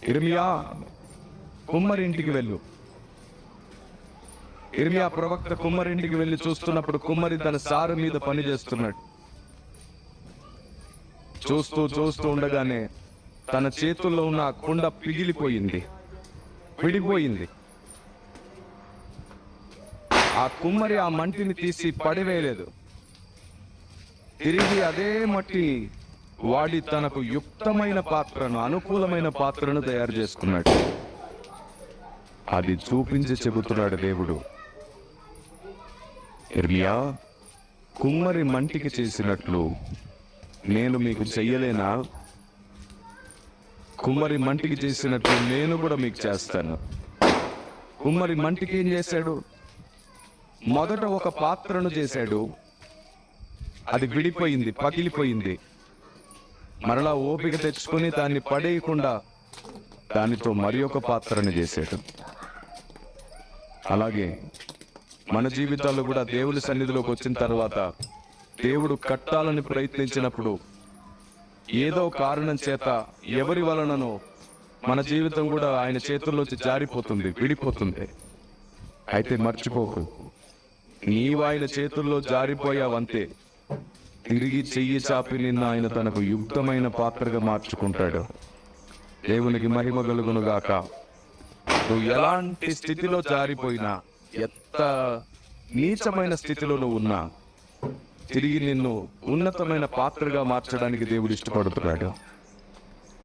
యిర్మీయా కుమ్మరింటికి వెళ్ళు. యిర్మీయా ప్రవక్త కుమ్మరింటికి వెళ్ళి చూస్తున్నప్పుడు కుమ్మరి తన సారు మీద పని చేస్తున్నాడు. చూస్తూ చూస్తూ ఉండగానే తన చేతుల్లో ఉన్న కుండ పిగిలిపోయింది, విడిపోయింది. ఆ కుమ్మరి ఆ మంటిని తీసి పడివేయలేదు. తిరిగి అదే మట్టి వాడి తనకు యుక్తమైన పాత్రను, అనుకూలమైన పాత్రను తయారు చేసుకున్నాడు. అది చూపించి చెబుతున్నాడు దేవుడు, యిర్మీయా కుమ్మరి మంటికి చేసినట్లు నేను మీకు చెయ్యలేనా? కుమ్మరి మంటికి చేసినట్లు నేను కూడా మీకు చేస్తాను. కుమ్మరి మంటికి ఏం చేశాడు? మొదట ఒక పాత్రను చేశాడు, అది విడిపోయింది, పగిలిపోయింది. మరలా ఓపిక తెచ్చుకొని దాన్ని పడేయకుండా దానితో మరి ఒక పాత్రను చేశాడు. అలాగే మన జీవితాల్లో కూడా దేవుని సన్నిధిలోకి వచ్చిన తర్వాత దేవుడు కట్టాలని ప్రయత్నించినప్పుడు ఏదో కారణం చేత ఎవరి వలననో మన జీవితం కూడా ఆయన చేతుల్లోంచి జారిపోతుంది, విడిపోతుంది. అయితే మర్చిపోకు, నీవు ఆయన చేతుల్లో జారిపోయావంతే. తిరిగి చెయ్యి చాపి నిన్న ఆయన తనకు యుక్తమైన పాత్రగా మార్చుకుంటాడు. దేవునికి మహిమ కలుగును గాక. నువ్వు ఎలాంటి స్థితిలో జారిపోయినా, ఎంత నీచమైన స్థితిలో నువ్వు ఉన్నా, తిరిగి నిన్ను ఉన్నతమైన పాత్రగా మార్చడానికి దేవుడు ఇష్టపడుతున్నాడు.